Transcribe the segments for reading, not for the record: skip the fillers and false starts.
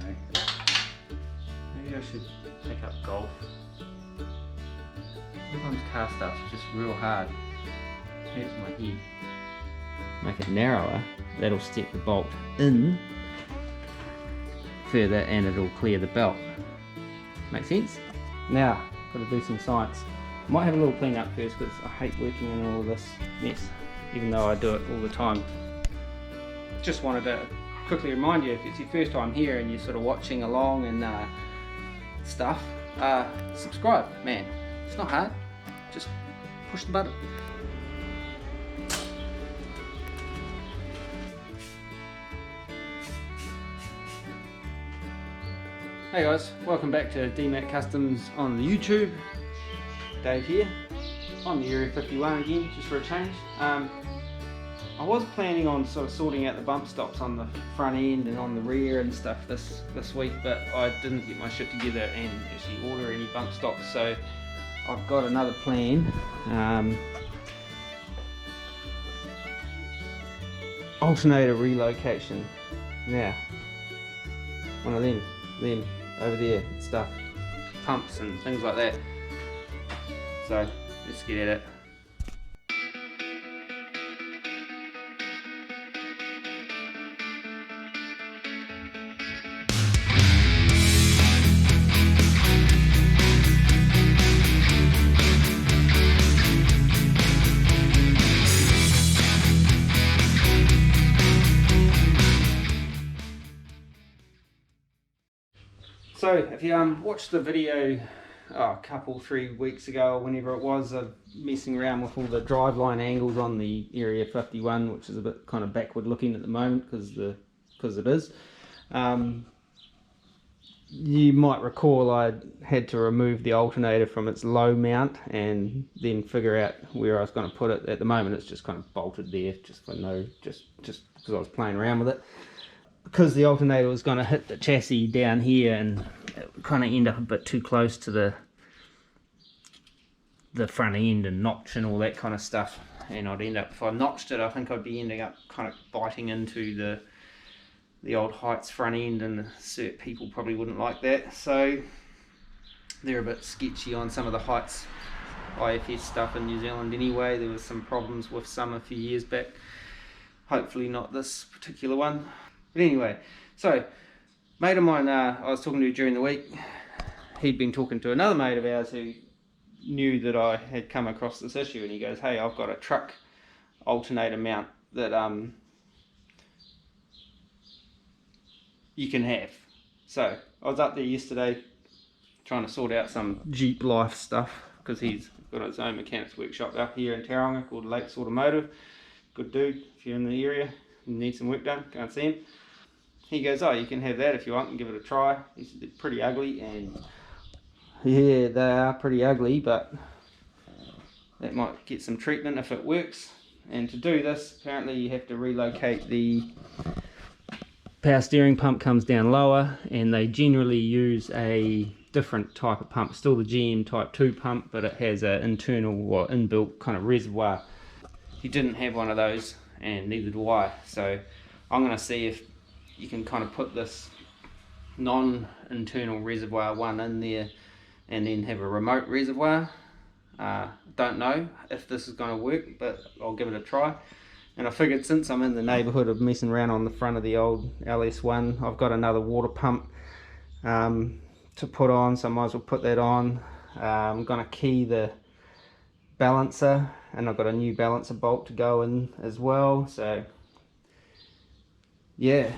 know. Maybe I should take up golf. Sometimes car stuff's just real hard. It hurts my head. Make it narrower, that'll step the bolt in further and it'll clear the belt. Make sense? Now, got to do some science. Might have a little clean up first because I hate working in all this mess, even though I do it all the time. Just wanted to quickly remind you, if it's your first time here and you're sort of watching along and stuff, subscribe, man. It's not hard. Just push the button. Hey guys, welcome back to DMAT Customs on the YouTube. Dave here, on the Area 51 again, just for a change. I was planning on sort of sorting out the bump stops on the front end and on the rear and stuff this week, but I didn't get my shit together and actually order any bump stops, so I've got another plan. Alternator relocation. Now, one of them over there, stuff, pumps and things like that. So let's get at it. So if you watched the video a couple, 3 weeks ago or whenever it was, of messing around with all the driveline angles on the Area 51, which is a bit kind of backward looking at the moment because it is. You might recall I had to remove the alternator from its low mount and then figure out where I was going to put it. At the moment it's just kind of bolted there, just because I was playing around with it. Because the alternator was going to hit the chassis down here and it would kind of end up a bit too close to the front end and notch and all that kind of stuff, and I'd end up, if I notched it, I think I'd be ending up kind of biting into the old Heights front end, and the cert people probably wouldn't like that, so they're a bit sketchy on some of the Heights IFS stuff in New Zealand anyway. There was some problems with some a few years back, hopefully not this particular one. But anyway, so mate of mine I was talking to during the week, he'd been talking to another mate of ours who knew that I had come across this issue, and he goes, hey, I've got a truck alternator mount that you can have. So I was up there yesterday trying to sort out some Jeep life stuff, because he's got his own mechanics workshop up here in Tauranga called Lakes Automotive. Good dude. If you're in the area and need some work done, go and see him. He goes, oh, you can have that if you want and give it a try. He said they're pretty ugly, and yeah, they are pretty ugly, but that might get some treatment if it works. And to do this, apparently you have to relocate the power steering pump, comes down lower, and they generally use a different type of pump, still the GM type 2 pump, but it has an internal or inbuilt kind of reservoir. He didn't have one of those, and neither do I, so I'm going to see if you can kind of put this non-internal reservoir one in there and then have a remote reservoir. Don't know if this is going to work, but I'll give it a try. And I figured, since I'm in the neighbourhood of messing around on the front of the old lS1, I've got another water pump to put on, so I might as well put that on. I'm going to key the balancer, and I've got a new balancer bolt to go in as well, so yeah,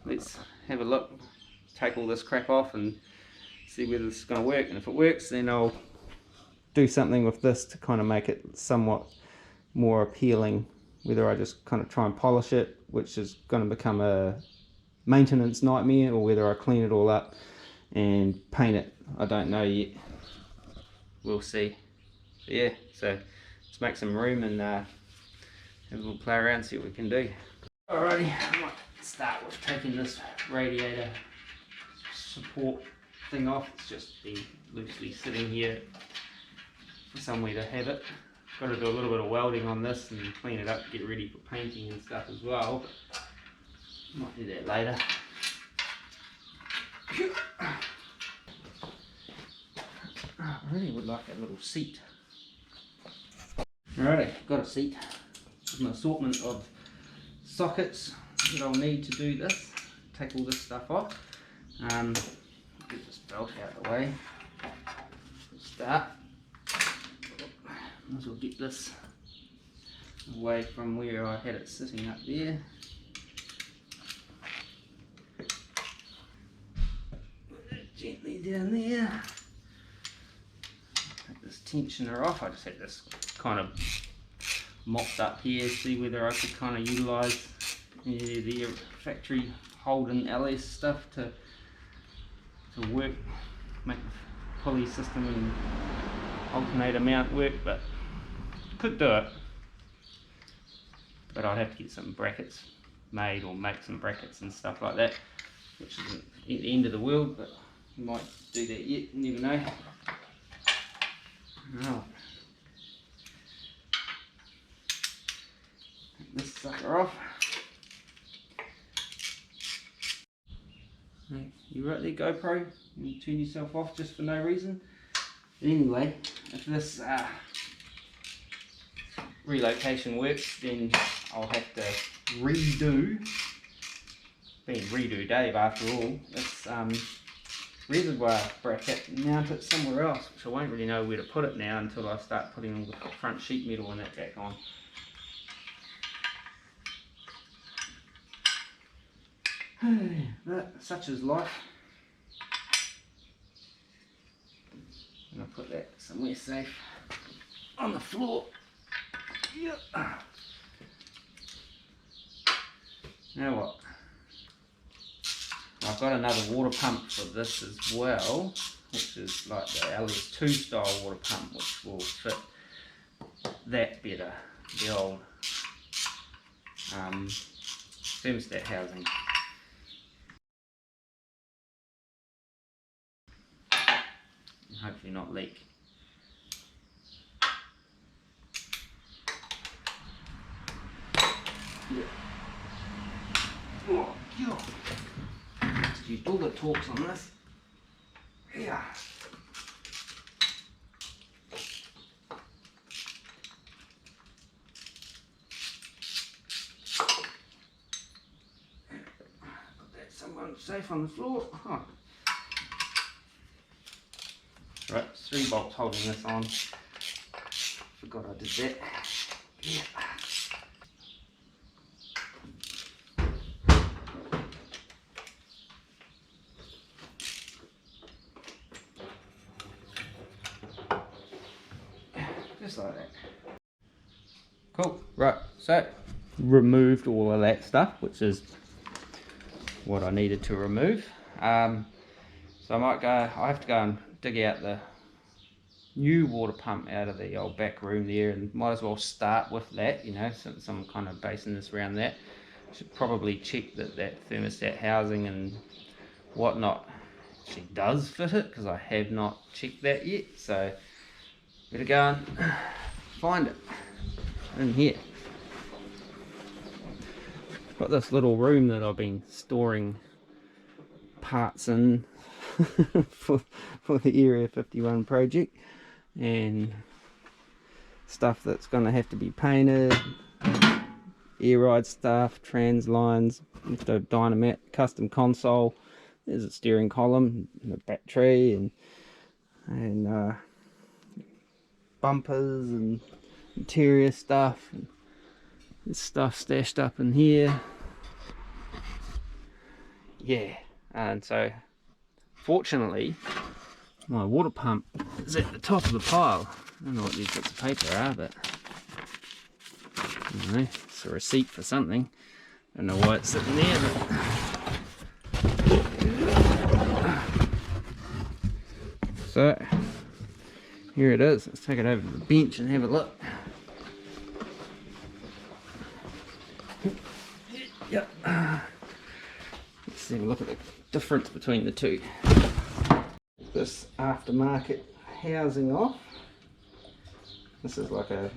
let's have a look, take all this crap off and see whether this is going to work. And if it works, then I'll do something with this to kind of make it somewhat more appealing, whether I just kind of try and polish it, which is going to become a maintenance nightmare, or whether I clean it all up and paint it. I don't know yet, we'll see. But yeah, so let's make some room and have a little play around, see what we can do. Alrighty, I might start with taking this radiator support thing off. It's just been loosely sitting here for somewhere to have it. Got to do a little bit of welding on this and clean it up, get ready for painting and stuff as well. Might do that later. I really would like a little seat. Alrighty, got a seat. An assortment of sockets that I'll need to do this. Take all this stuff off. Get this belt out of the way. Start. Might as well get this away from where I had it sitting up there. Put it gently down there. Take this tensioner off. I just had this kind of mopped up here, see whether I could kind of utilise the factory Holden LS stuff to work, make the pulley system and alternator mount work, but could do it. But I'd have to get some brackets made or make some brackets and stuff like that, which isn't at the end of the world, but you might do that yet, you never know. Right. Take this sucker off. You right there, GoPro? You turn yourself off just for no reason. But anyway, if this relocation works, then I'll have to redo, being redo Dave after all, this reservoir bracket and mount it somewhere else, which I won't really know where to put it now until I start putting all the front sheet metal and that back on. But such is life. And I'll put that somewhere safe on the floor. Yep. Now what? I've got another water pump for this as well, which is like the lS1 style water pump, which will fit that better, the old thermostat housing. And hopefully not leak. Yeah. Oh, God. Just used all the torques on this. Yeah. Put that somewhere safe on the floor. Huh. Right, 3 bolts holding this on. Forgot I did that. Yeah. Just like that. Cool. Right, so removed all of that stuff, which is what I needed to remove. So I have to go and dig out the new water pump out of the old back room there, and might as well start with that, you know, some kind of basing this around that. Should probably check that that thermostat housing and whatnot actually does fit it, because I have not checked that yet. So better go and find it in here. Got this little room that I've been storing parts in for the Area 51 project, and stuff that's going to have to be painted, air ride stuff, trans lines, the Dynamat custom console. There's a steering column, and a battery, and bumpers and interior stuff. And this stuff stashed up in here. Yeah, and so fortunately my water pump is at the top of the pile. I don't know what these bits of paper are, but I don't know, it's a receipt for something. I don't know why it's sitting there, but so here it is. Let's take it over to the bench and have a look. Yep. Let's have a look at the difference between the two. This aftermarket housing off. This is like a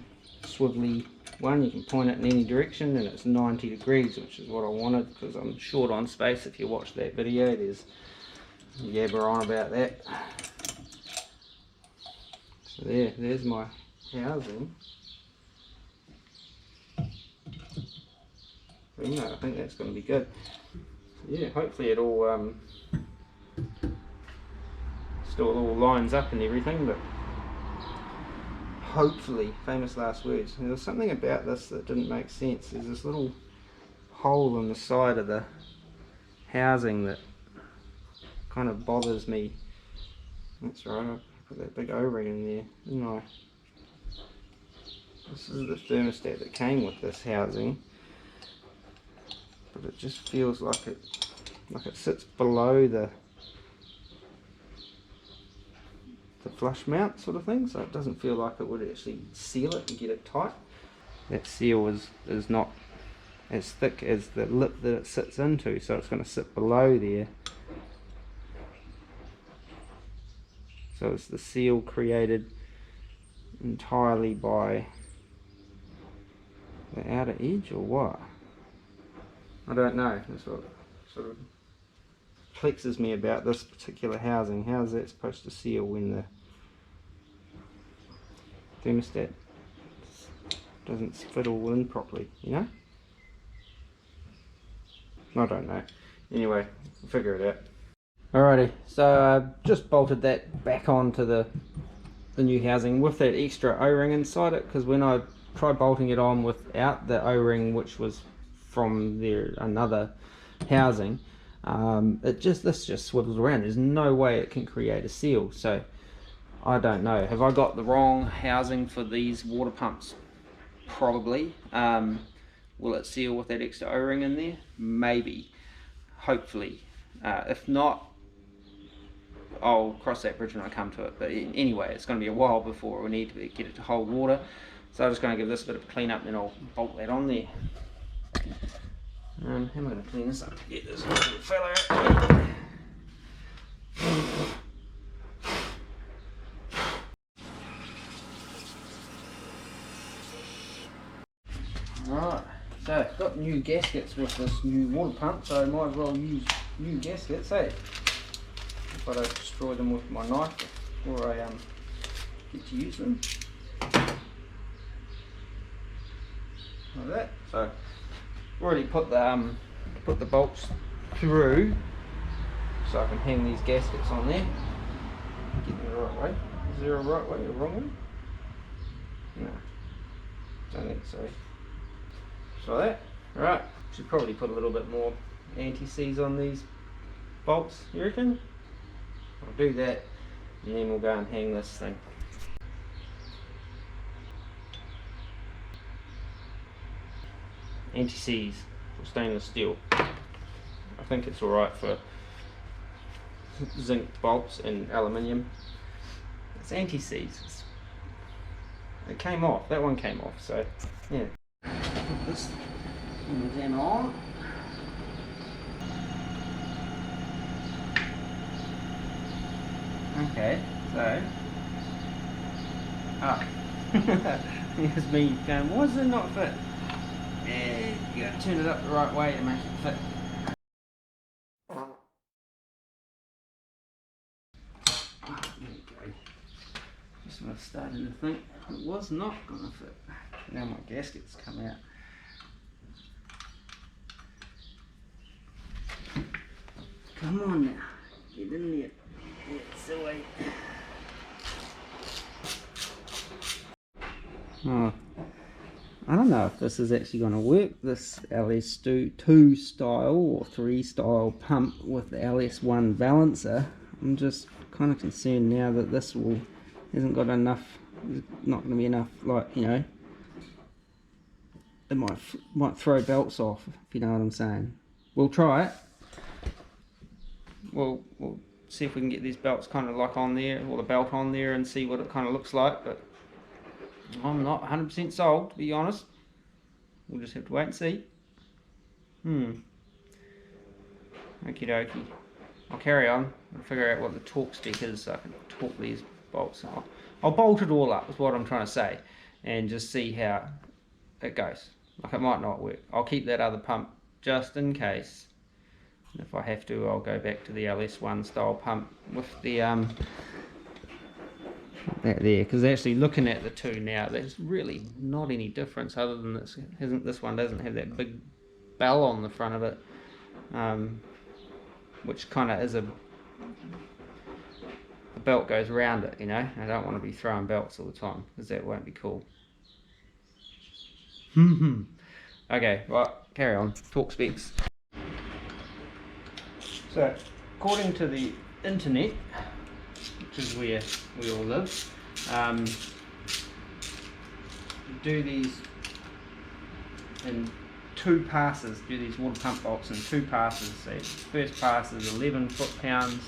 swivelly one. You can point it in any direction, and it's 90 degrees, which is what I wanted because I'm short on space. If you watch that video, there's yabber on about that. So there's my housing. But, you know, I think that's going to be good. Yeah, hopefully it all still all lines up and everything, but hopefully, famous last words. There was something about this that didn't make sense. There's this little hole in the side of the housing that kind of bothers me. That's right, I put that big O-ring in there, didn't I? This is the thermostat that came with this housing, but it just feels like it sits below the flush mount sort of thing, so it doesn't feel like it would actually seal it and get it tight. That seal is not as thick as the lip that it sits into, so it's going to sit below there. So it's the seal created entirely by the outer edge, or what? I don't know. That's what sort of perplexes me about this particular housing. How is that supposed to seal when the thermostat doesn't fit all in properly, you know? I don't know. Anyway, we'll figure it out. Alrighty, so I've just bolted that back onto the new housing with that extra O-ring inside it, because when I tried bolting it on without the O-ring, which was from another housing, this just swivels around. There's no way it can create a seal, so I don't know. Have I got the wrong housing for these water pumps? Probably. Will it seal with that extra O-ring in there? Maybe. Hopefully. If not, I'll cross that bridge when I come to it. But anyway, it's going to be a while before we need to get it to hold water. So I'm just going to give this a bit of a clean up, and then I'll bolt that on there. How am I going to clean this up to get this little fella out? Alright, so got new gaskets with this new water pump, so I might as well use new gaskets, eh? If I don't destroy them with my knife before I get to use them. Like that. So I've already put the bolts through, so I can hang these gaskets on there. Get them the right way. Is there a right way or wrong way? No, don't think so. So that, right. Should probably put a little bit more anti-seize on these bolts, you reckon? I'll do that, and then we'll go and hang this thing. Anti-seize for stainless steel. I think it's alright for zinc bolts and aluminium. It's anti-seize. It came off, that one came off, so yeah. Put this then on. Okay, so here's me going, why does it not fit? Yeah, you gotta turn it up the right way to make it fit. Just when I was starting to think it was not gonna fit. Now my gaskets come out. Come on now, get in there. It's away. Oh, I don't know if this is actually going to work, this LS2 style or 3 style pump with the LS1 balancer. I'm just kind of concerned now that this hasn't got enough, not going to be enough, like, you know, it might throw belts off, if you know what I'm saying. We'll try it. We'll see if we can get these belts kind of like on there, or the belt on there, and see what it kind of looks like, but I'm not 100% sold, to be honest. We'll just have to wait and see. Okie dokie. I'll carry on and figure out what the torque spec is so I can torque these bolts. I'll bolt it all up, is what I'm trying to say, and just see how it goes. Like, it might not work. I'll keep that other pump just in case. If I have to, I'll go back to the LS1 style pump with the that there, because actually looking at the two now, there's really not any difference other than this one doesn't have that big bell on the front of it, which kind of is the belt goes around it, you know. I don't want to be throwing belts all the time because that won't be cool. Okay, right, carry on. Talk specs. So, according to the internet, which is where we all live, do these in 2 passes, do these water pump bolts in 2 passes. So first pass is 11 foot-pounds,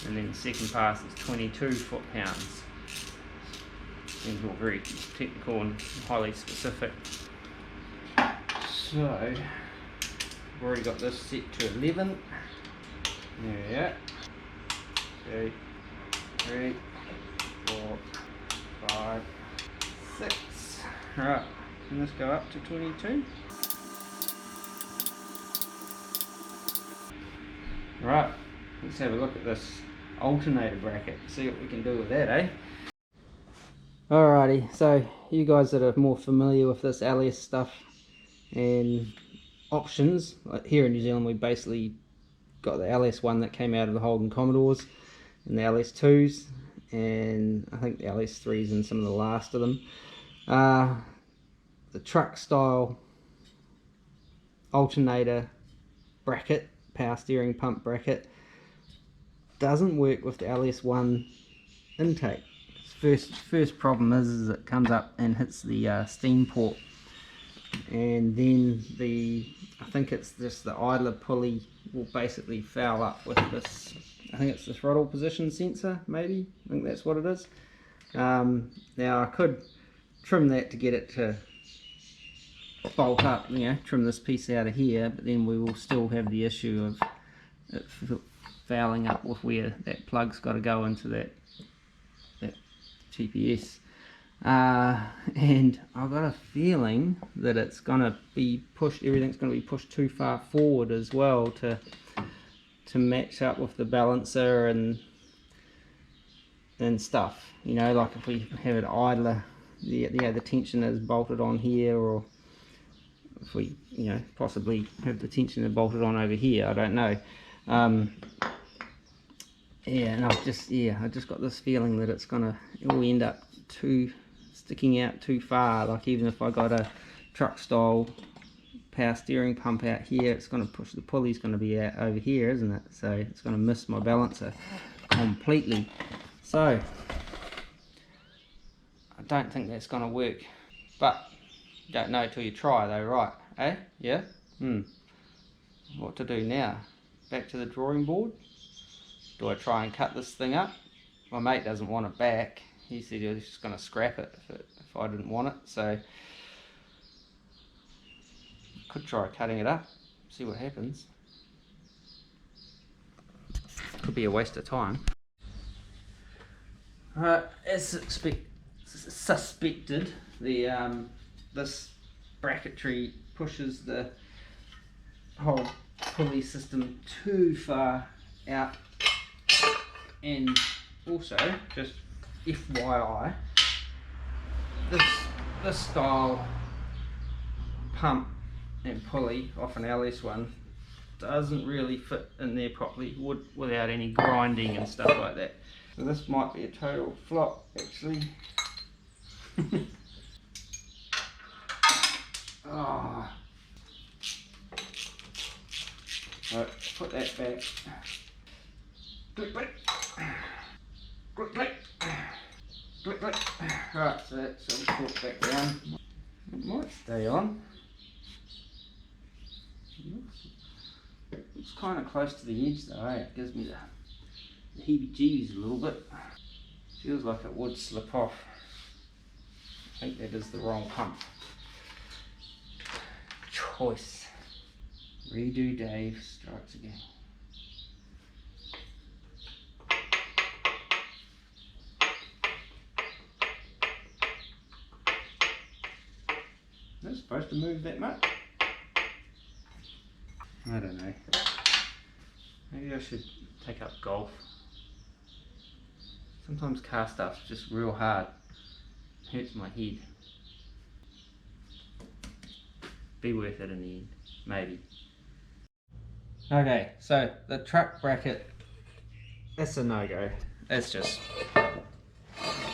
and then the second pass is 22 foot-pounds. These are all very technical and highly specific. So, I've already got this set to 11. There we go. 2, 3, 4, 5, 6. Right, can this go up to 22? Right, let's have a look at this alternator bracket, see what we can do with that, eh? Alrighty, so you guys that are more familiar with this LS stuff and options, like here in New Zealand we basically got the LS1 that came out of the Holden Commodores and the LS2s, and I think the LS3s and some of the last of them. The truck style alternator bracket, power steering pump bracket, doesn't work with the LS1 intake. First problem is it comes up and hits the steam port, and then I think it's just the idler pulley will basically foul up with this, I think it's this rattle position sensor, maybe, I think that's what it is. Now I could trim that to get it to bolt up, you know, trim this piece out of here, but then we will still have the issue of it fouling up with where that plug's got to go into that GPS. And I've got a feeling that it's going to be pushed, everything's going to be pushed too far forward as well to match up with the balancer and stuff, you know, like if we have it idler, the tension is bolted on here, or if we, you know, possibly have the tensioner bolted on over here, I don't know. Yeah, and I just got this feeling that it will end up sticking out too far. Like even if I got a truck style power steering pump out here, it's going to push, the pulley's going to be out over here, isn't it? So it's going to miss my balancer completely. So I don't think that's going to work, but you don't know till you try though, right? Eh? Yeah? What to do now? Back to the drawing board? Do I try and cut this thing up? My mate doesn't want it back. He said he was just going to scrap it if I didn't want it, so could try cutting it up, see what happens. Could be a waste of time. Alright, as suspected, this bracketry pushes the whole pulley system too far out, and also, just FYI, this style pump and pulley off an LS1 doesn't really fit in there properly without any grinding and stuff like that. So this might be a total flop actually. Oh. Right, put that back. Click, click. Click, click. Click, click. Right, so that's all put back down. It might stay on. It's kind of close to the edge though, eh? It gives me the heebie-jeebies a little bit. Feels like it would slip off. I think that is the wrong pump. Choice. Redo Dave strikes again. Is it supposed to move that much? I don't know. Maybe I should take up golf. Sometimes car stuff's just real hard. Hurts my head. Be worth it in the end, maybe. Okay, so the truck bracket, it's a no-go. It's just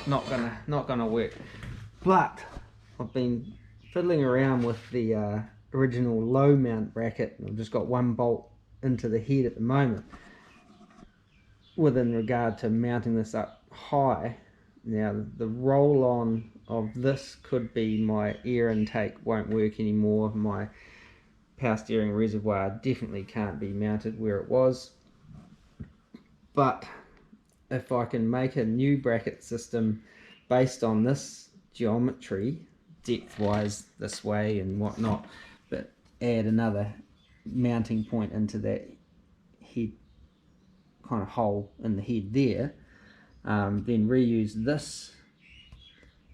not gonna work. But I've been fiddling around with the original low mount bracket. I've just got one bolt into the head at the moment. Within regard to mounting this up high, now the roll on of this could be my air intake won't work anymore. My power steering reservoir definitely can't be mounted where it was. But if I can make a new bracket system based on this geometry, depth wise this way and whatnot, but add another mounting point into that head kind of hole in the head there, then reuse this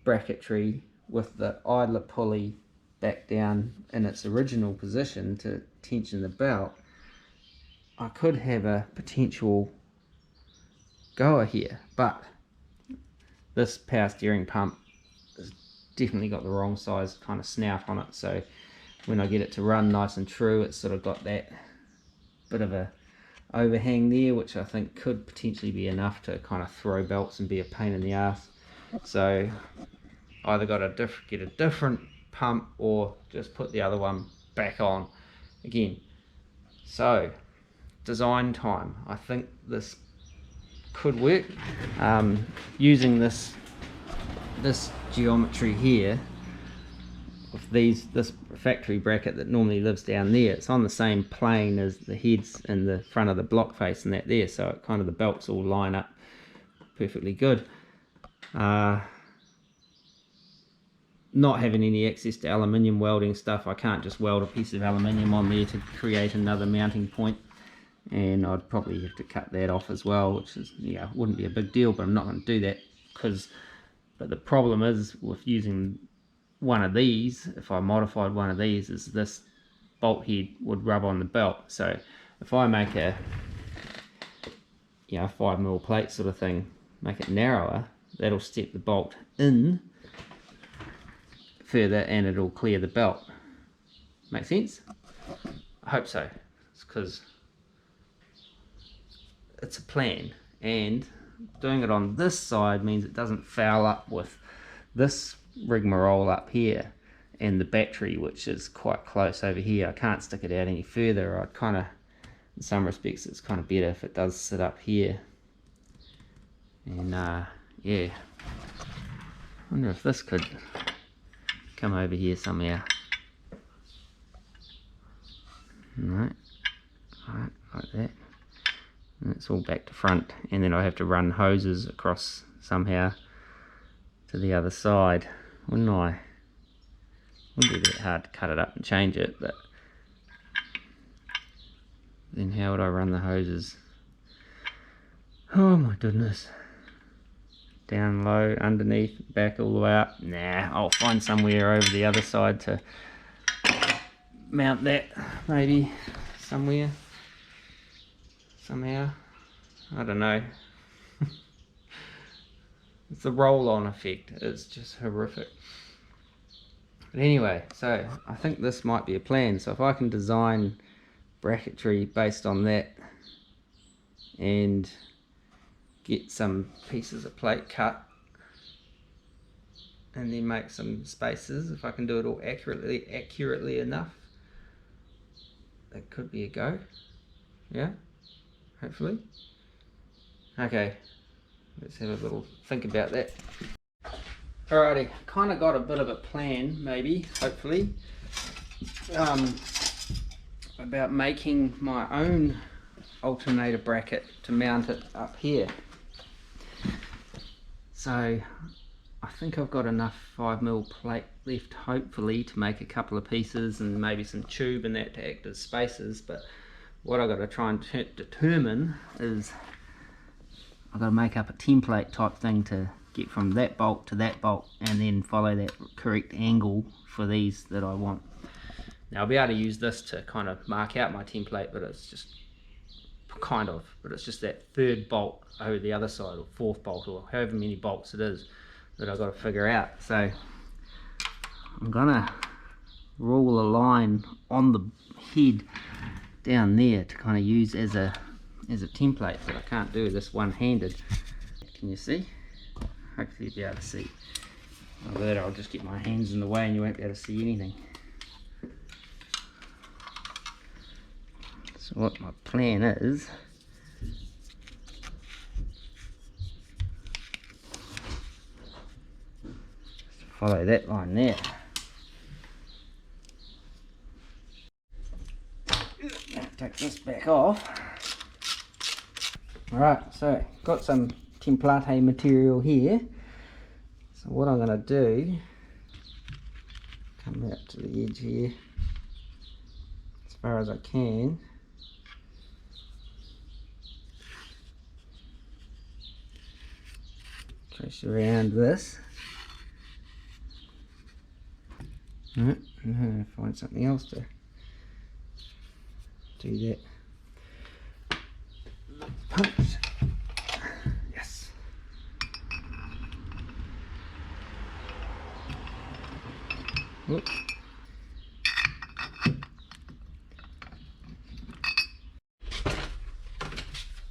bracketry with the idler pulley back down in its original position to tension the belt, I could have a potential goer here. But this power steering pump has definitely got the wrong size kind of snout on it, so when I get it to run nice and true, it's sort of got that bit of a overhang there, which I think could potentially be enough to kind of throw belts and be a pain in the ass. So either got to get a different pump or just put the other one back on again. So design time, I think this could work. Using this geometry here with this factory bracket that normally lives down there, it's on the same plane as the heads in the front of the block face and that there, so it kind of the belts all line up perfectly good. Not having any access to aluminium welding stuff, I can't just weld a piece of aluminium on there to create another mounting point, and I'd probably have to cut that off as well, which is, yeah, wouldn't be a big deal, but I'm not going to do that but the problem is with using one of these, if I modified one of these, is this bolt head would rub on the belt. So if I make a 5mm plate sort of thing, make it narrower, that'll step the bolt in further and it'll clear the belt. Make sense? I hope so. It's because it's a plan, and doing it on this side means it doesn't foul up with this rigmarole up here and the battery, which is quite close over here. I can't stick it out any further. I'd kind of, in some respects, it's kind of better if it does sit up here. And yeah, I wonder if this could come over here somehow. Right, like that. And it's all back to front, and then I have to run hoses across somehow to the other side, wouldn't I? Wouldn't be that hard to cut it up and change it, but then how would I run the hoses? Oh my goodness. Down low, underneath, back all the way up. Nah, I'll find somewhere over the other side to mount that, maybe somewhere, somehow. I don't know. It's the roll-on effect. It's just horrific. But anyway, so I think this might be a plan. So if I can design bracketry based on that and get some pieces of plate cut and then make some spaces, if I can do it all accurately enough, that could be a go. Yeah, hopefully. Okay, let's have a little think about that. Alrighty, kind of got a bit of a plan, maybe, hopefully, about making my own alternator bracket to mount it up here. So I think I've got enough 5mm plate left, hopefully, to make a couple of pieces and maybe some tube and that to act as spacers. But what I've got to try and determine is I've got to make up a template type thing to get from that bolt to that bolt and then follow that correct angle for these that I want. Now I'll be able to use this to kind of mark out my template, but it's just kind of, but it's just that third bolt over the other side, or fourth bolt, or however many bolts it is that I've got to figure out. So I'm gonna rule a line on the head down there to kind of use as a template, but I can't do this one-handed. Can you see? Hopefully you'll be able to see. Otherwise I'll just get my hands in the way and you won't be able to see anything. So what my plan is, to follow that line there. Take this back off. Alright, so got some template material here. So what I'm going to do, come out to the edge here as far as I can. Trace around this. Alright, I'm going to find something else to do that. Punch. Yes. Whoop.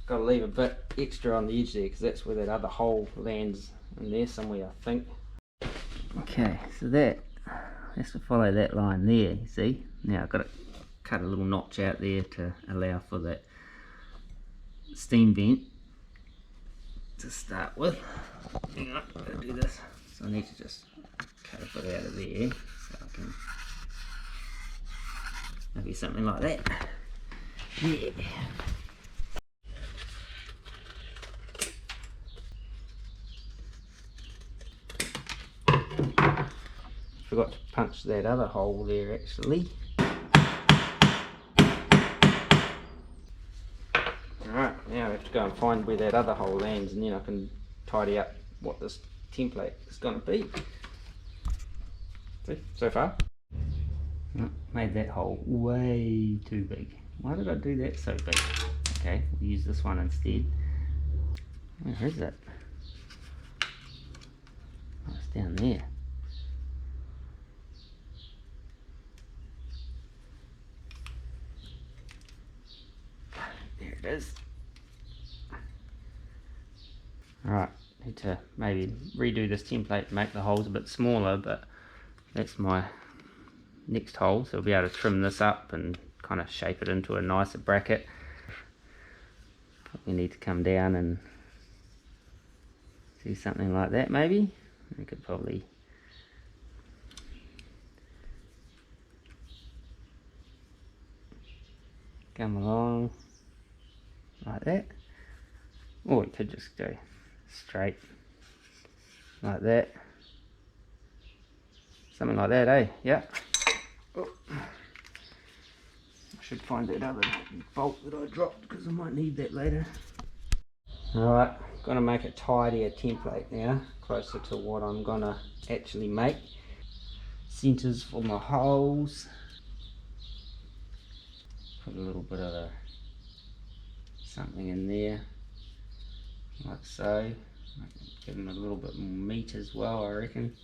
Got to leave a bit extra on the edge there because that's where that other hole lands in there somewhere, I think. Okay, so that has to follow that line there, you see. Now I've got to cut a little notch out there to allow for that steam vent to start with. Hang on, I've got to do this. So I need to just cut a bit out of there so I can maybe something like that. Yeah. Forgot to punch that other hole there actually. Alright, now I have to go and find where that other hole lands and then I can tidy up what this template is going to be. See, so far. Made that hole way too big. Why did I do that so big? Okay, we'll use this one instead. Where is it? Oh, it's down there. There it is. Alright, need to maybe redo this template, make the holes a bit smaller, but that's my next hole, so I'll be able to trim this up and kind of shape it into a nicer bracket. Probably need to come down and do something like that maybe. I could probably come along like that, or we could just go straight like that, something like that, eh? Yeah. Oh. I should find that other bolt that I dropped because I might need that later. Alright, gonna make a tidier template now, closer to what I'm gonna actually make. Centers for my holes. Put a little bit of something in there, like so. Give them a little bit more meat as well, I reckon.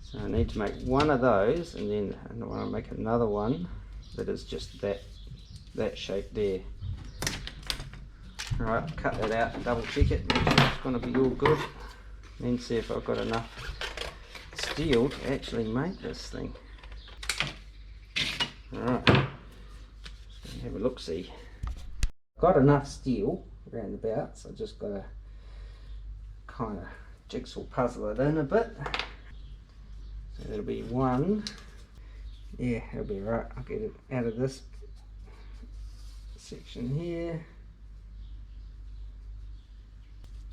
So I need to make one of those, and then I want to make another one that is just that shape there. Alright, cut that out and double check it, make sure it's going to be all good. Then see if I've got enough steel to actually make this thing. Alright, just have a look see. Got enough steel around about, so I just got to kind of jigsaw puzzle it in a bit. So that'll be one. Yeah, that'll be right. I'll get it out of this section here.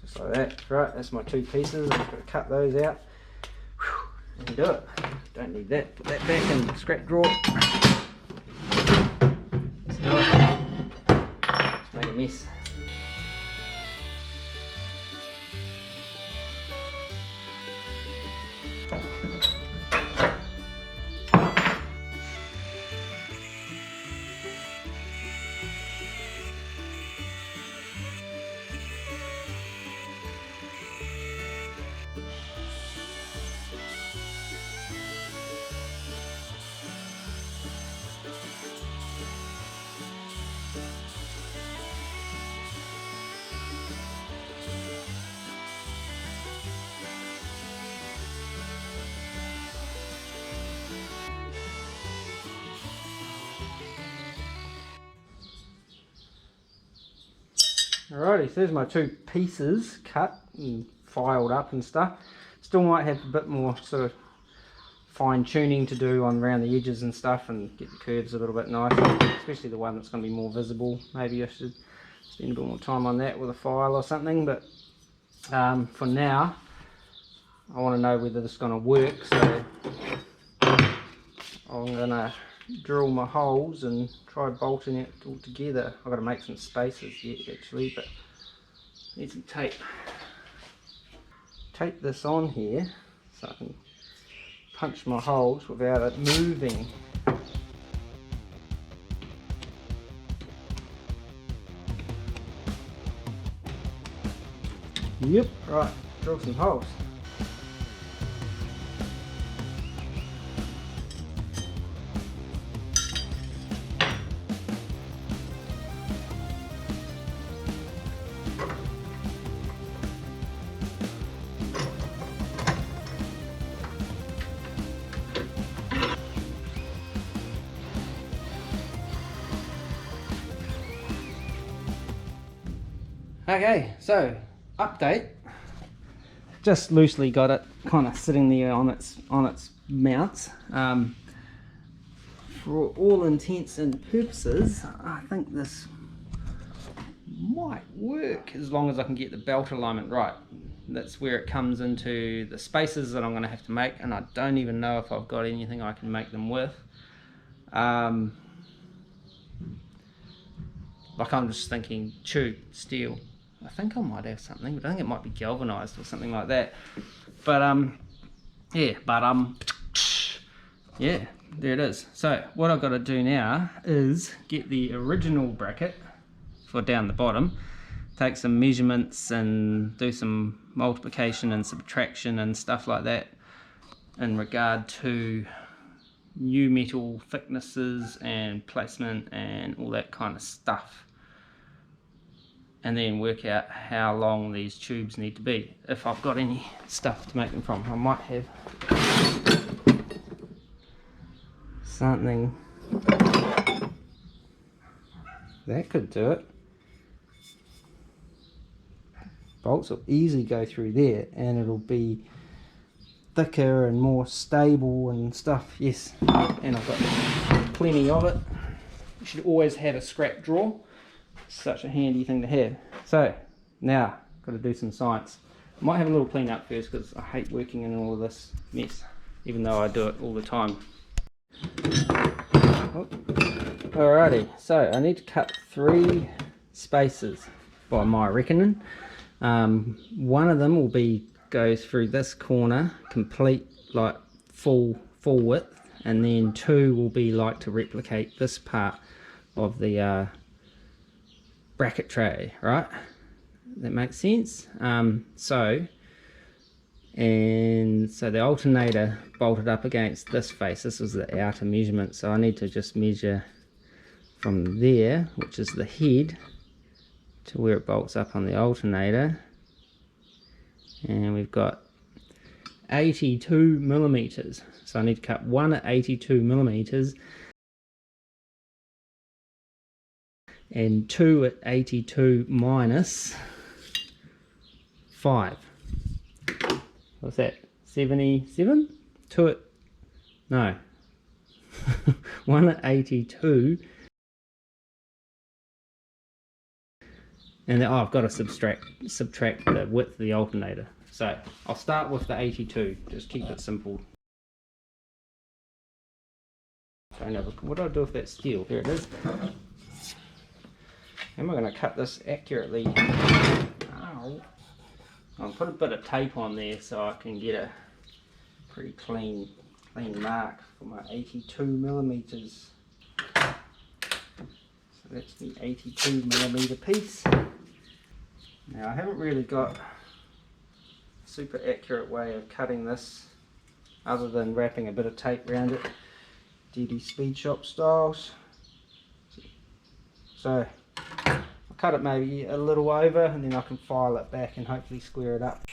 Just like that. Right, that's my two pieces. I'm just going to cut those out. And do it. Don't need that. Put that back in the scrap drawer. Let's do it. Let's make a mess. Alrighty, so there's my two pieces cut and filed up and stuff. Still might have a bit more sort of fine tuning to do on around the edges and stuff and get the curves a little bit nicer, especially the one that's going to be more visible. Maybe I should spend a bit more time on that with a file or something, but for now I want to know whether this is going to work, so I'm going to drill my holes and try bolting it all together. I've got to make some spaces yet actually, but need some tape. Tape this on here so I can punch my holes without it moving. Yep, right, drill some holes. Okay, so update. Just loosely got it kind of sitting there on its mounts. For all intents and purposes, I think this might work as long as I can get the belt alignment right. That's where it comes into the spaces that I'm going to have to make, and I don't even know if I've got anything I can make them with. Like I'm just thinking tube, steel. I think I might have something, but I think it might be galvanized or something like that. But yeah, there it is. So what I've got to do now is get the original bracket for down the bottom, take some measurements and do some multiplication and subtraction and stuff like that in regard to new metal thicknesses and placement and all that kind of stuff, and then work out how long these tubes need to be, if I've got any stuff to make them from. I might have something that could do it. Bolts will easily go through there and it'll be thicker and more stable and stuff. Yes, and I've got plenty of it. You should always have a scrap drawer. Such a handy thing to have. So now got to do some science. I might have a little clean up first because I hate working in all of this mess, even though I do it all the time. Alrighty, so I need to cut 3 spaces by my reckoning. One of them will go through this corner complete, like full width, and then 2 will be like to replicate this part of the bracket tray, right? That makes sense. So the alternator bolted up against this face. This was the outer measurement, so I need to just measure from there, which is the head, to where it bolts up on the alternator, and we've got 82 millimeters. So I need to cut one at 82 millimeters and 2 at 82 minus 5. What's that? 77? 2 at, no, 1 at 82, and then, I've got to subtract the width of the alternator. So I'll start with the 82, just keep it simple. What do I do with that steel? Here it is. Am I going to cut this accurately? Ow. I'll put a bit of tape on there so I can get Pretty clean mark for my 82 millimeters. So that's the 82 millimeter piece. Now I haven't really got a super accurate way of cutting this other than wrapping a bit of tape around it, DD Speed Shop styles. So I'll cut it maybe a little over and then I can file it back and hopefully square it up.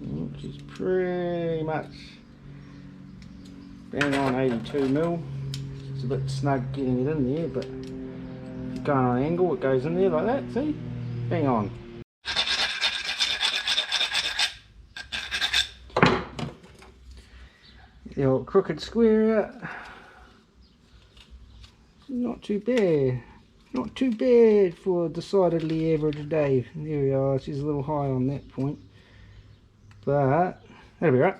Which is pretty much bang on 82 mil. It's a bit snug getting it in there, but going on an angle it goes in there like that, see? Bang on. The old crooked square out. Not too bad. Not too bad for a decidedly average day. There we are, she's a little high on that point. But that'll be right.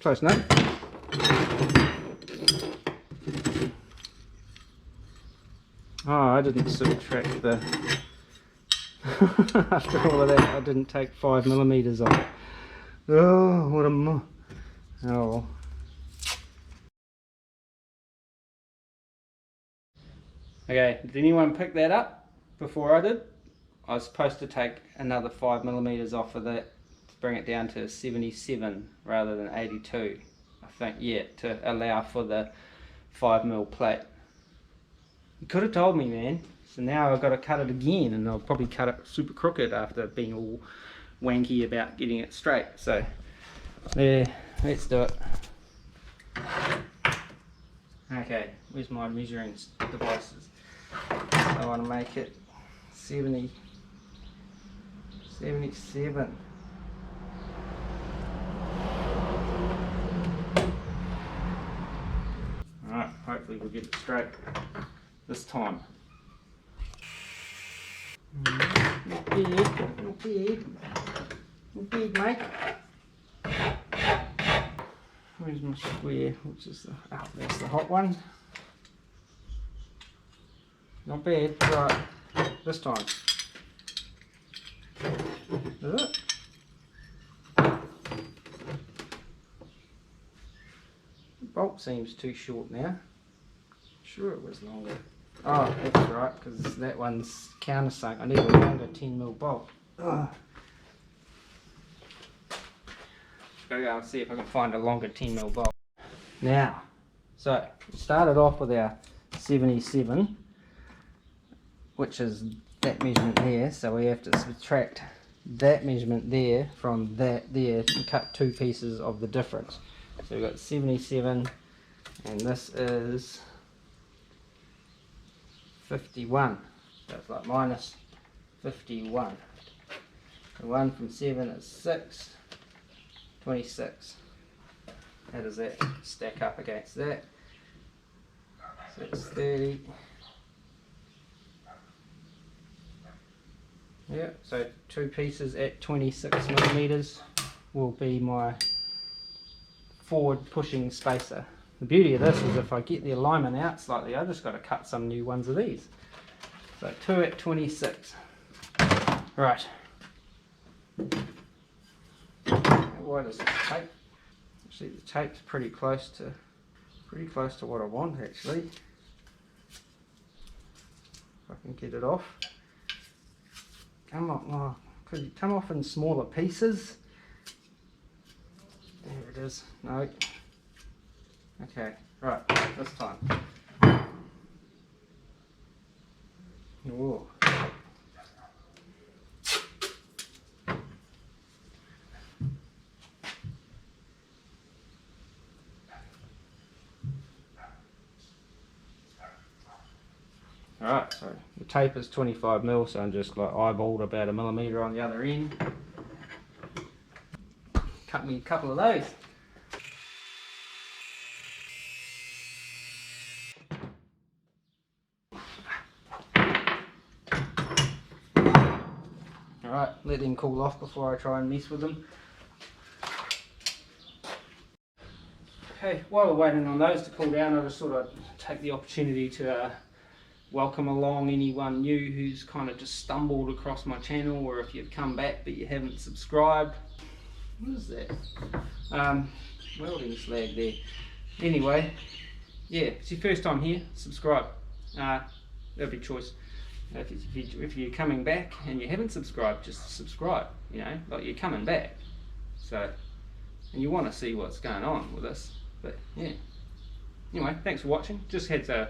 Close enough. Oh, I didn't subtract the after all of that I didn't take 5 millimeters off. Oh, what a oh. Okay, did anyone pick that up before I did? I was supposed to take another 5 millimeters off of that to bring it down to 77 rather than 82. I think, yeah, to allow for the 5 mil plate. You could have told me, man. So now I've got to cut it again, and I'll probably cut it super crooked after being all wanky about getting it straight. So there, let's do it. Okay, where's my measuring devices? I want to make it 77. Alright, hopefully we'll get it straight this time. Not bad, not bad. Not bad, mate. Where's my square? Which is the, oh, that's the hot one. Not bad, right, this time. Is it? The bolt seems too short now. Sure it was longer. Oh, that's right, because that one's countersunk. I need a longer 10 mil bolt. Oh. Gotta go and see if I can find a longer 10 mil bolt. Now, so we started off with our 77, which is that measurement there, so we have to subtract that measurement there from that there to cut two pieces of the difference. So we've got 77 and this is 51, so it's like minus 51. The 1 from 7 is 6, 26. How does that stack up against that? 630. Yeah, so two pieces at 26 millimeters will be my forward pushing spacer. The beauty of this is if I get the alignment out slightly, I just got to cut some new ones of these. So 2 at 26. Right. Why does this tape? Actually, the tape's pretty close to what I want actually. If I can get it off. Come on, oh, could you come off in smaller pieces? There it is. No. Okay, right, this time. Whoa. Alright, so the tape is 25 mil, so I'm just like eyeballed about a millimetre on the other end. Cut me a couple of those. Alright, let them cool off before I try and mess with them. Okay, while we're waiting on those to cool down, I'll just sort of take the opportunity to welcome along anyone new who's kind of just stumbled across my channel, or if you've come back but you haven't subscribed. What is that? Welding slag there. Anyway, yeah, if it's your first time here, subscribe. That'd be choice. If you're coming back and you haven't subscribed, just subscribe. You know, like you're coming back. So, and you want to see what's going on with this. But yeah. Anyway, thanks for watching. Just had to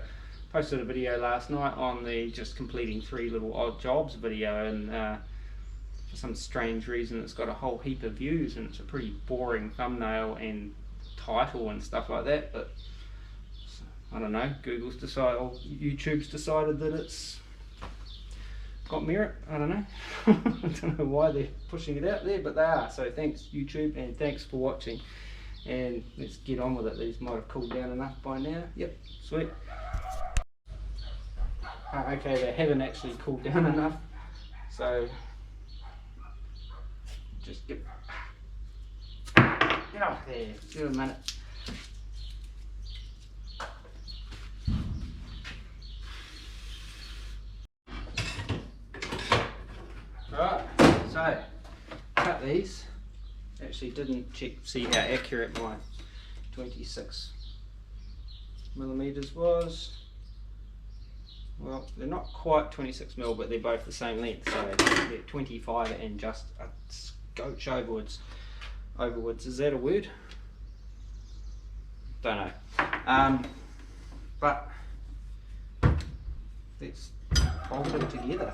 posted a video last night on the just completing 3 little odd jobs video, and for some strange reason it's got a whole heap of views, and it's a pretty boring thumbnail and title and stuff like that. But I don't know, YouTube's decided that it's got merit. I don't know. I don't know why they're pushing it out there, but they are. So thanks YouTube, and thanks for watching, and let's get on with it. These might have cooled down enough by now. Yep, sweet. Okay, they haven't actually cooled down enough, so just get off there. Give it a minute. Right, so cut these. Actually didn't see how accurate my 26mm was. Well, they're not quite 26mm, but they're both the same length, so they're 25 and just a scotch overwards. Is that a word? Don't know. But let's bolt it together.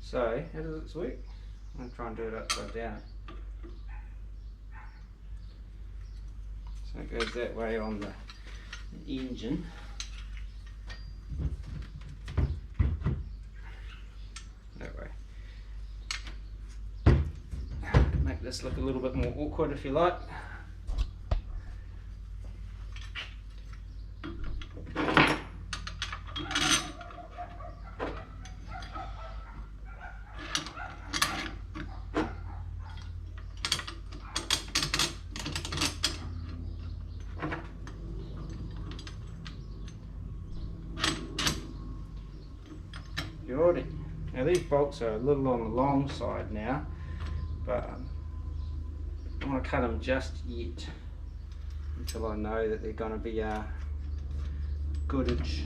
So, how does this work? I'm going to try and do it upside down. So it goes that way on the engine. That way. Make this look a little bit more awkward if you like. Now these bolts are a little on the long side now, but I don't want to cut them just yet until I know that they're going to be goodage.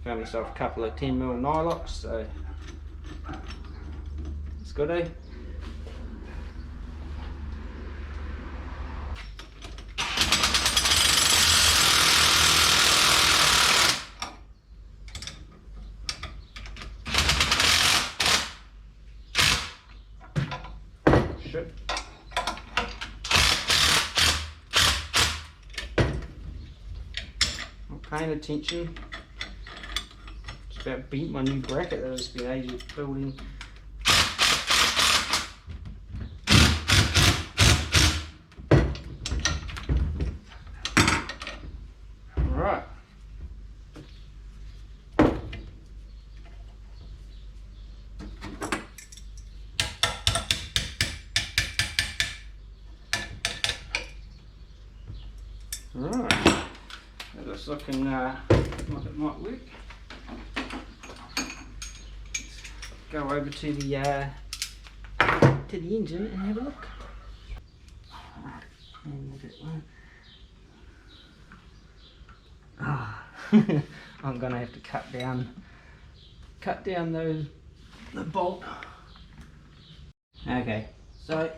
Found myself a couple of 10mm nylocks, so it's good, eh? I'm paying attention. Just about beat my new bracket that has been ages building. Alright. Right, that's looking like it might work. Let's go over to the engine and have a look. I'm gonna have to cut down the bolt. Okay, so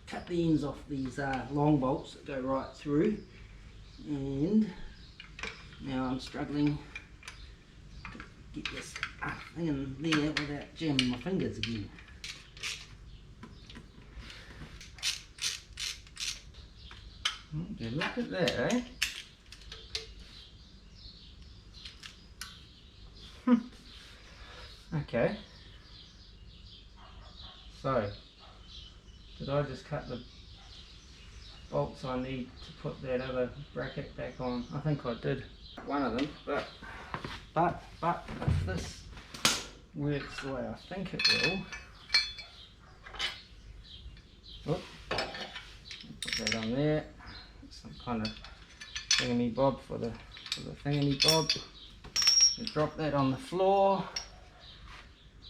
cut the ends off these long bolts that go right through. And now I'm struggling to get this thing in there without jamming my fingers again. Look at that, eh? Okay. So, did I just cut the bolts I need to put that other bracket back on? I think I did one of them, but if this works the way I think it will, put that on there, some kind of thingy bob for the thingy bob. You drop that on the floor,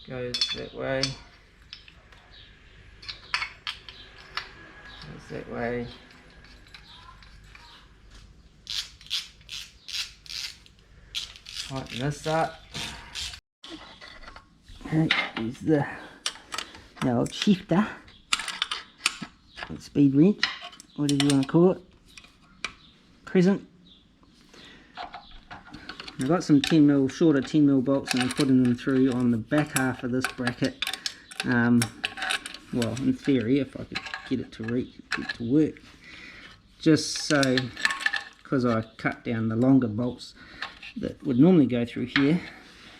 goes that way, goes that way. Tighten this up. Okay, here's the old shifter, speed wrench, whatever you want to call it, crescent. I've got some 10mm, shorter 10mm bolts, and I'm putting them through on the back half of this bracket. Well, in theory, if I could get it to work, just so, because I cut down the longer bolts that would normally go through here,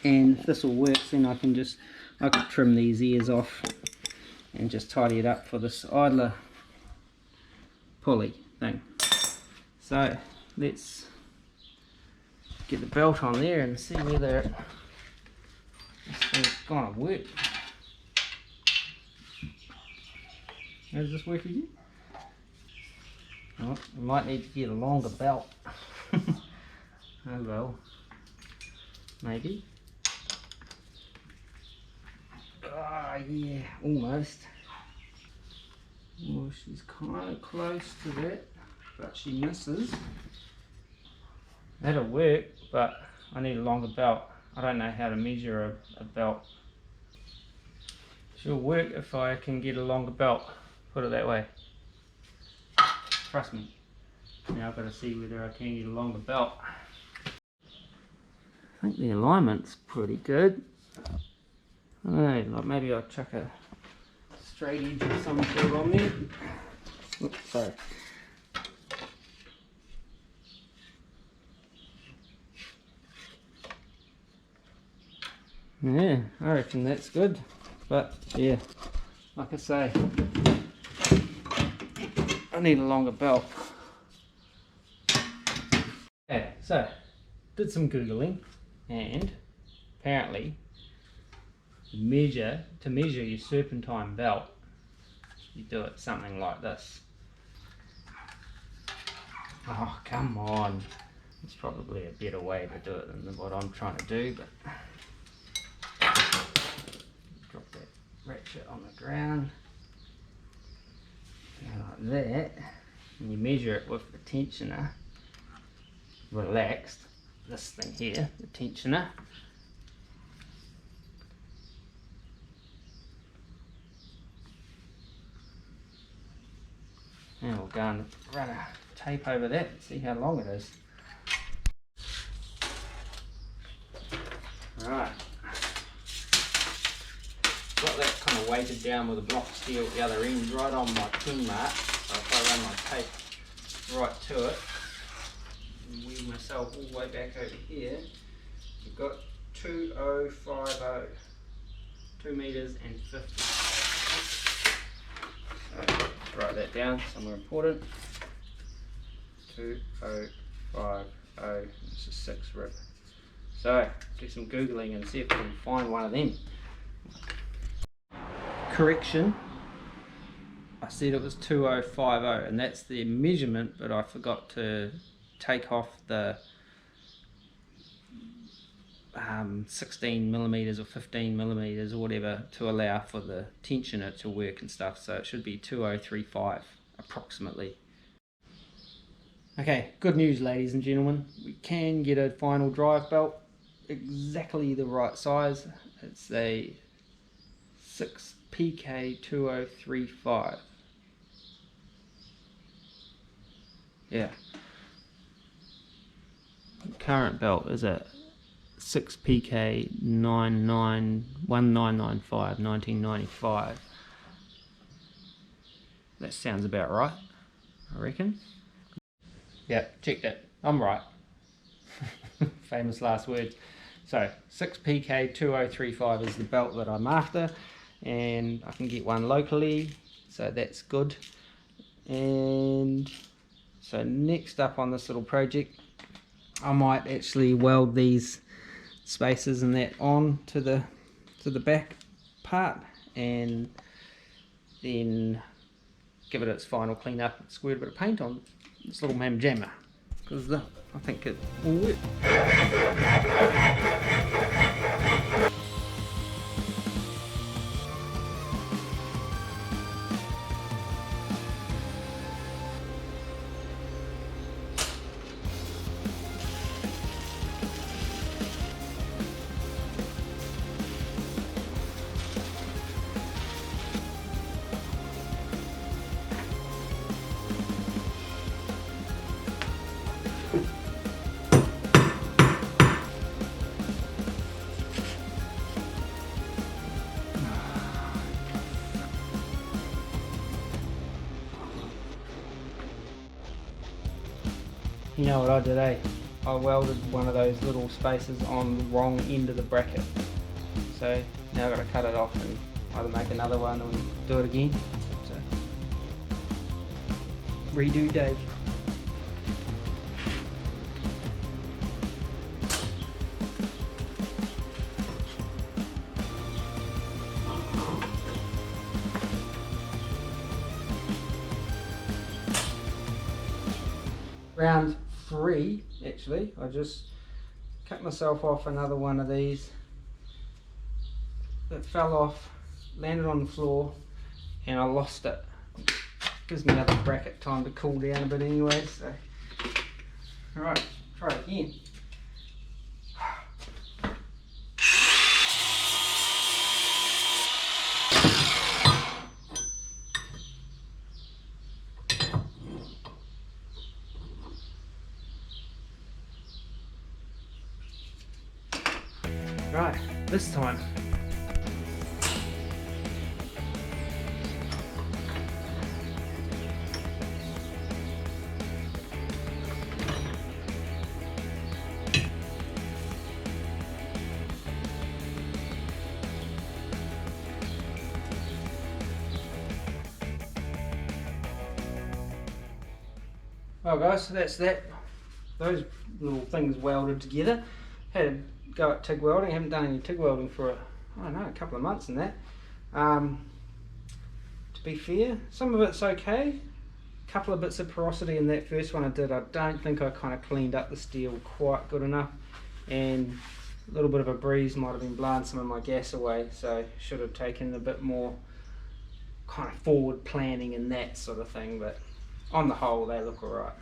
and if this all works, then I could trim these ears off and just tidy it up for this idler pulley thing. So let's get the belt on there and see whether this thing's gonna work. How does this work again? Oh, we might need to get a longer belt. Oh well, maybe. Ah, yeah, almost. Well, she's kind of close to that, but she misses. That'll work, but I need a longer belt. I don't know how to measure a belt. She'll work if I can get a longer belt, put it that way. Trust me. Now I've got to see whether I can get a longer belt. I think the alignment's pretty good. I don't know, like maybe I'll chuck a straight edge of some sort on there. Oops, sorry. Yeah, I reckon that's good. But yeah, like I say, I need a longer belt. Yeah, so did some Googling, and apparently to measure your serpentine belt, you do it something like this. Oh, come on. It's probably a better way to do it than what I'm trying to do, but drop that ratchet on the ground. And like that. And you measure it with the tensioner relaxed. This thing here, the tensioner. And we'll go and run a tape over that and see how long it is. Right. Got that kind of weighted down with a block of steel at the other end, right on my pin mark. So if I run my tape right to it, and weave myself all the way back over here, we've got 2050, 2 meters and 50. So write that down somewhere important. 2050. It's a 6 rib. So do some Googling and see if we can find one of them. Correction, I said it was 2050, and that's the measurement, but I forgot to take off the 16mm or 15mm or whatever to allow for the tensioner to work and stuff, so it should be 2035 approximately. Okay, good news ladies and gentlemen, we can get a final drive belt exactly the right size. It's a 6PK2035. Yeah. Current belt is a 6PK1995 1995. That sounds about right, I reckon. Yeah, checked it. I'm right. Famous last words. So 6PK2035 is the belt that I'm after, and I can get one locally, so that's good. And so next up on this little project, I might actually weld these spacers and that on to the back part, and then give it its final clean up and squirt a bit of paint on this little mam jammer. because I think it will work. You know what I did, eh? I welded one of those little spaces on the wrong end of the bracket. So now I've got to cut it off and either make another one or do it again. So redo day. Round 3, actually, I just cut myself off another one of these. It fell off, landed on the floor, and I lost it. Gives me another bracket time to cool down a bit anyway, so. Alright, try it again. Right, this time. Well guys, so that's that. Those little things welded together. Had to go at TIG welding. Haven't done any TIG welding for I don't know, a couple of months and that. To be fair, some of it's okay. A couple of bits of porosity in that first one I did. I don't think I kind of cleaned up the steel quite good enough, and a little bit of a breeze might have been blowing some of my gas away, so should have taken a bit more kind of forward planning and that sort of thing, but on the whole they look alright.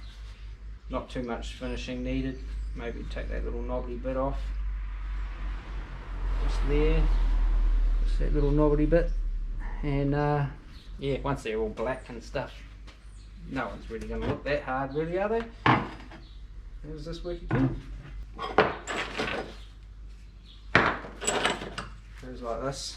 Not too much finishing needed. Maybe take that little knobbly bit off. Just there. Just that little knobbly bit. And yeah, once they're all black and stuff, no one's really going to look that hard, really, are they? How does this work again? Goes like this.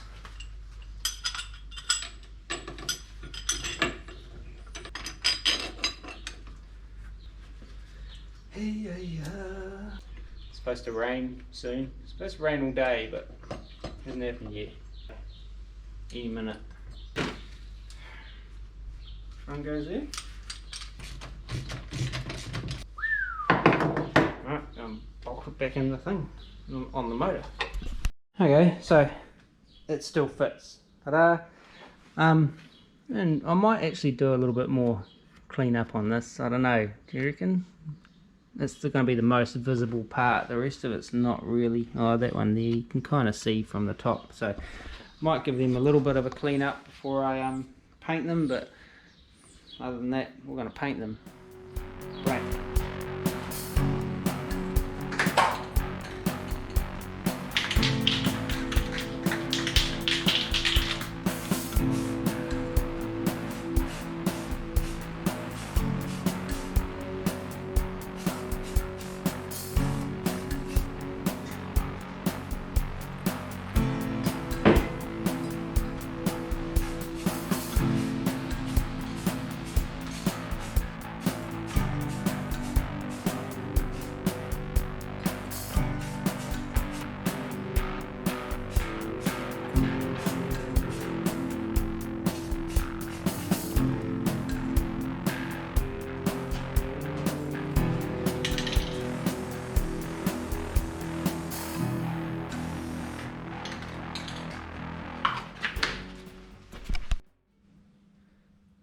It's supposed to rain soon. It's supposed to rain all day, but it hasn't happened yet. Any minute. Front goes there. Alright, bolt it back in the thing on the motor. Okay, so it still fits. Ta-da! And I might actually do a little bit more clean up on this. I don't know. Do you reckon? That's going to be the most visible part. The rest of it's not really. Oh, that one there you can kind of see from the top. So might give them a little bit of a clean up before I paint them. But other than that, we're going to paint them. Right.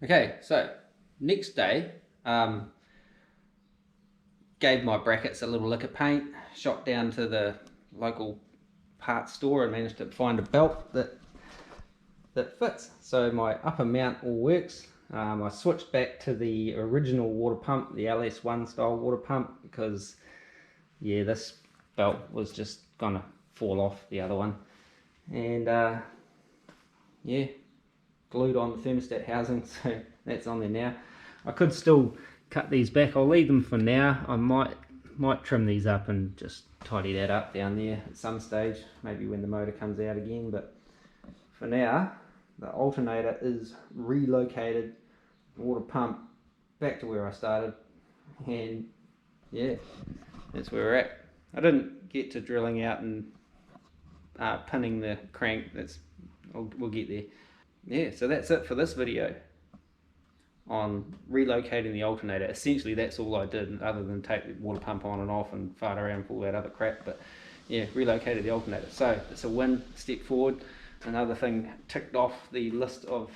Okay, so next day, gave my brackets a little lick of paint, shot down to the local parts store and managed to find a belt that fits. So my upper mount all works. I switched back to the original water pump, the lS1 style water pump, because yeah, this belt was just gonna fall off the other one. And yeah, glued on the thermostat housing, so that's on there now. I could still cut these back. I'll leave them for now. I might trim these up and just tidy that up down there at some stage, maybe when the motor comes out again. But for now, the alternator is relocated, water pump back to where I started, and yeah, that's where we're at. I didn't get to drilling out and pinning the crank. We'll get there. Yeah, so that's it for this video on relocating the alternator. Essentially that's all I did, other than take the water pump on and off and fart around with all that other crap. But yeah, relocated the alternator, so it's a win, step forward, another thing ticked off the list of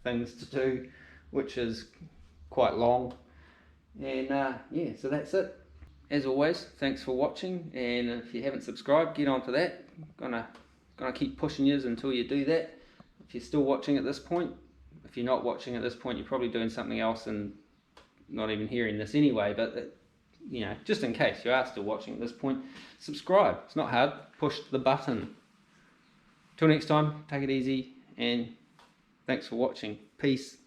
things to do, which is quite long. And yeah, so that's it. As always, thanks for watching, and if you haven't subscribed, get onto that. Gonna keep pushing you until you do that. If you're still watching at this point, if you're not watching at this point, you're probably doing something else and not even hearing this anyway. But you know, just in case you are still watching at this point, subscribe. It's not hard. Push the button. Till next time, take it easy, and thanks for watching. Peace.